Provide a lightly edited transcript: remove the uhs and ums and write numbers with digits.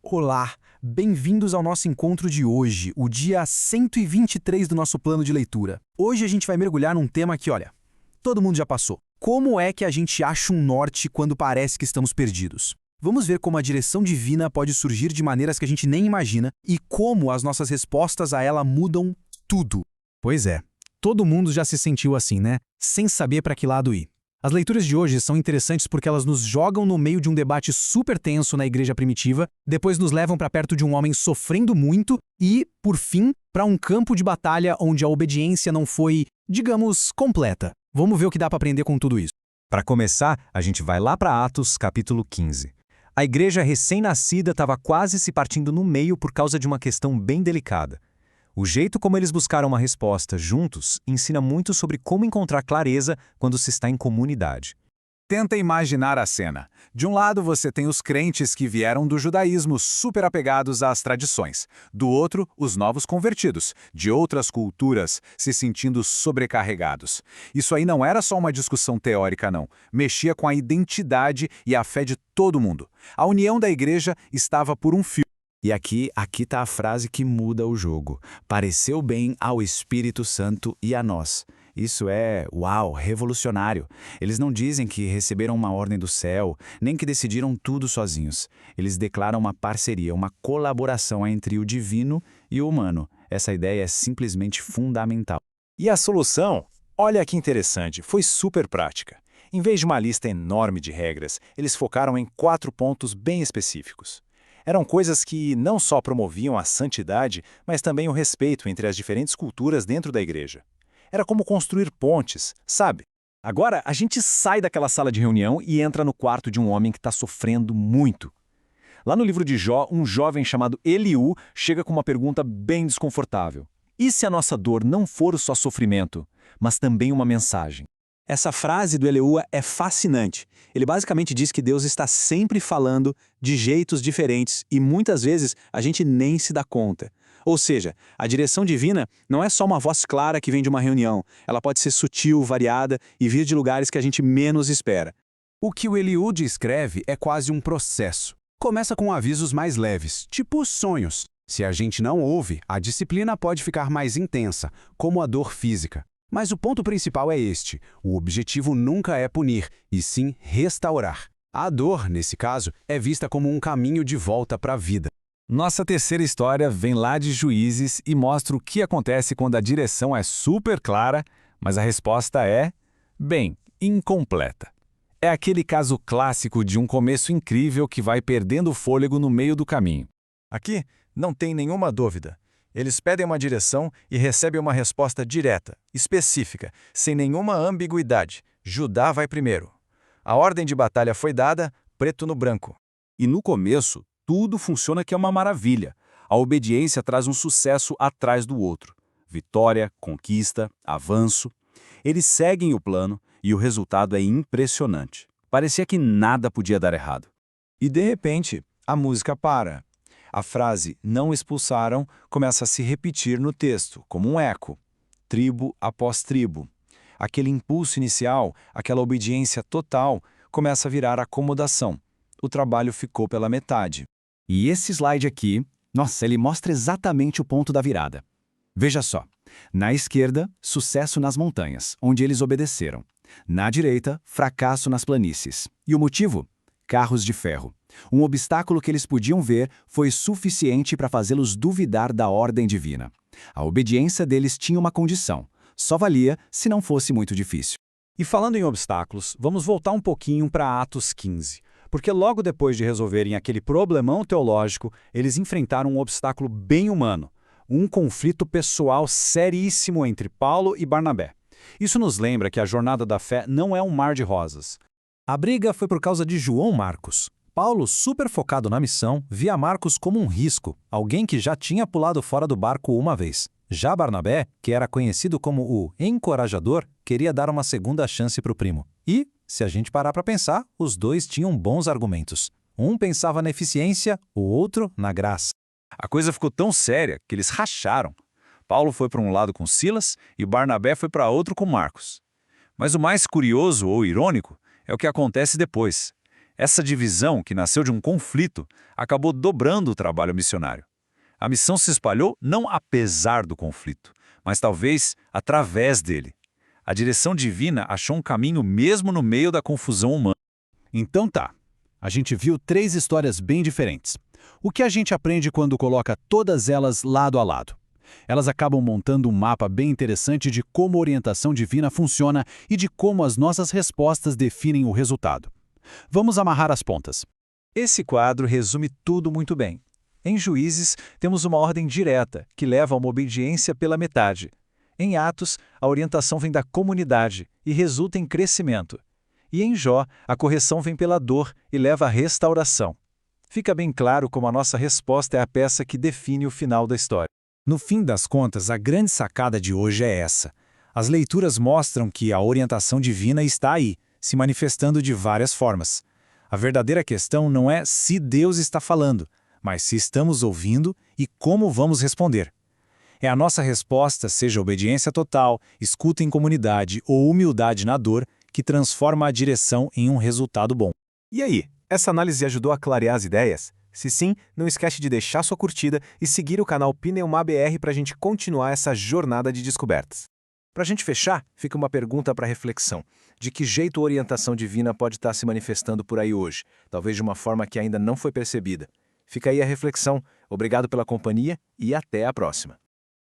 Olá, bem-vindos ao nosso encontro de hoje, o dia 123 do nosso plano de leitura. Hoje a gente vai mergulhar num tema que, olha, todo mundo já passou. Como é que a gente acha um norte quando parece que estamos perdidos? Vamos ver como a direção divina pode surgir de maneiras que a gente nem imagina e como as nossas respostas a ela mudam tudo. Pois é, todo mundo já se sentiu assim, né? Sem saber para que lado ir. As leituras de hoje são interessantes porque elas nos jogam no meio de um debate super tenso na igreja primitiva, depois nos levam para perto de um homem sofrendo muito e, por fim, para um campo de batalha onde a obediência não foi, digamos, completa. Vamos ver o que dá para aprender com tudo isso. Para começar, a gente vai lá para Atos, capítulo 15. A igreja recém-nascida estava quase se partindo no meio por causa de uma questão bem delicada. O jeito como eles buscaram uma resposta juntos ensina muito sobre como encontrar clareza quando se está em comunidade. Tenta imaginar a cena. De um lado você tem os crentes que vieram do judaísmo super apegados às tradições. Do outro, os novos convertidos, de outras culturas, se sentindo sobrecarregados. Isso aí não era só uma discussão teórica, não. Mexia com a identidade e a fé de todo mundo. A união da igreja estava por um fio. E aqui está a frase que muda o jogo. Pareceu bem ao Espírito Santo e a nós. Isso é, uau, revolucionário. Eles não dizem que receberam uma ordem do céu, nem que decidiram tudo sozinhos. Eles declaram uma parceria, uma colaboração entre o divino e o humano. Essa ideia é simplesmente fundamental. E a solução? Olha que interessante, foi super prática. Em vez de uma lista enorme de regras, eles focaram em 4 pontos bem específicos. Eram coisas que não só promoviam a santidade, mas também o respeito entre as diferentes culturas dentro da igreja. Era como construir pontes, sabe? Agora, a gente sai daquela sala de reunião e entra no quarto de um homem que está sofrendo muito. Lá no livro de Jó, um jovem chamado Eliú chega com uma pergunta bem desconfortável. E se a nossa dor não for só sofrimento, mas também uma mensagem? Essa frase do Eliú é fascinante. Ele basicamente diz que Deus está sempre falando de jeitos diferentes e muitas vezes a gente nem se dá conta. Ou seja, a direção divina não é só uma voz clara que vem de uma reunião. Ela pode ser sutil, variada e vir de lugares que a gente menos espera. O que o Eliú descreve é quase um processo. Começa com avisos mais leves, tipo sonhos. Se a gente não ouve, a disciplina pode ficar mais intensa, como a dor física. Mas o ponto principal é este: o objetivo nunca é punir, e sim restaurar. A dor, nesse caso, é vista como um caminho de volta para a vida. Nossa terceira história vem lá de Juízes e mostra o que acontece quando a direção é super clara, mas a resposta é, bem, incompleta. É aquele caso clássico de um começo incrível que vai perdendo o fôlego no meio do caminho. Aqui não tem nenhuma dúvida. Eles pedem uma direção e recebem uma resposta direta, específica, sem nenhuma ambiguidade. Judá vai primeiro. A ordem de batalha foi dada, preto no branco. E no começo, tudo funciona que é uma maravilha. A obediência traz um sucesso atrás do outro. Vitória, conquista, avanço. Eles seguem o plano e o resultado é impressionante. Parecia que nada podia dar errado. E de repente, a música para. A frase "não expulsaram" começa a se repetir no texto, como um eco, tribo após tribo. Aquele impulso inicial, aquela obediência total, começa a virar acomodação. O trabalho ficou pela metade. E esse slide aqui, nossa, ele mostra exatamente o ponto da virada. Veja só, na esquerda, sucesso nas montanhas, onde eles obedeceram. Na direita, fracasso nas planícies. E o motivo? Carros de ferro. Um obstáculo que eles podiam ver foi suficiente para fazê-los duvidar da ordem divina. A obediência deles tinha uma condição. Só valia se não fosse muito difícil. E falando em obstáculos, vamos voltar um pouquinho para Atos 15. Porque logo depois de resolverem aquele problemão teológico, eles enfrentaram um obstáculo bem humano. Um conflito pessoal seríssimo entre Paulo e Barnabé. Isso nos lembra que a jornada da fé não é um mar de rosas. A briga foi por causa de João Marcos. Paulo, super focado na missão, via Marcos como um risco, alguém que já tinha pulado fora do barco uma vez. Já Barnabé, que era conhecido como o encorajador, queria dar uma segunda chance para o primo. E, se a gente parar para pensar, os dois tinham bons argumentos. Um pensava na eficiência, o outro na graça. A coisa ficou tão séria que eles racharam. Paulo foi para um lado com Silas e Barnabé foi para outro com Marcos. Mas o mais curioso ou irônico é o que acontece depois. Essa divisão, que nasceu de um conflito, acabou dobrando o trabalho missionário. A missão se espalhou não apesar do conflito, mas talvez através dele. A direção divina achou um caminho mesmo no meio da confusão humana. Então tá, a gente viu 3 histórias bem diferentes. O que a gente aprende quando coloca todas elas lado a lado? Elas acabam montando um mapa bem interessante de como a orientação divina funciona e de como as nossas respostas definem o resultado. Vamos amarrar as pontas. Esse quadro resume tudo muito bem. Em Juízes, temos uma ordem direta, que leva a uma obediência pela metade. Em Atos, a orientação vem da comunidade e resulta em crescimento. E em Jó, a correção vem pela dor e leva à restauração. Fica bem claro como a nossa resposta é a peça que define o final da história. No fim das contas, a grande sacada de hoje é essa. As leituras mostram que a orientação divina está aí, se manifestando de várias formas. A verdadeira questão não é se Deus está falando, mas se estamos ouvindo e como vamos responder. É a nossa resposta, seja obediência total, escuta em comunidade ou humildade na dor, que transforma a direção em um resultado bom. E aí, essa análise ajudou a clarear as ideias? Se sim, não esquece de deixar sua curtida e seguir o canal Pneuma BR para a gente continuar essa jornada de descobertas. Para a gente fechar, fica uma pergunta para reflexão. De que jeito a orientação divina pode estar se manifestando por aí hoje? Talvez de uma forma que ainda não foi percebida. Fica aí a reflexão. Obrigado pela companhia e até a próxima.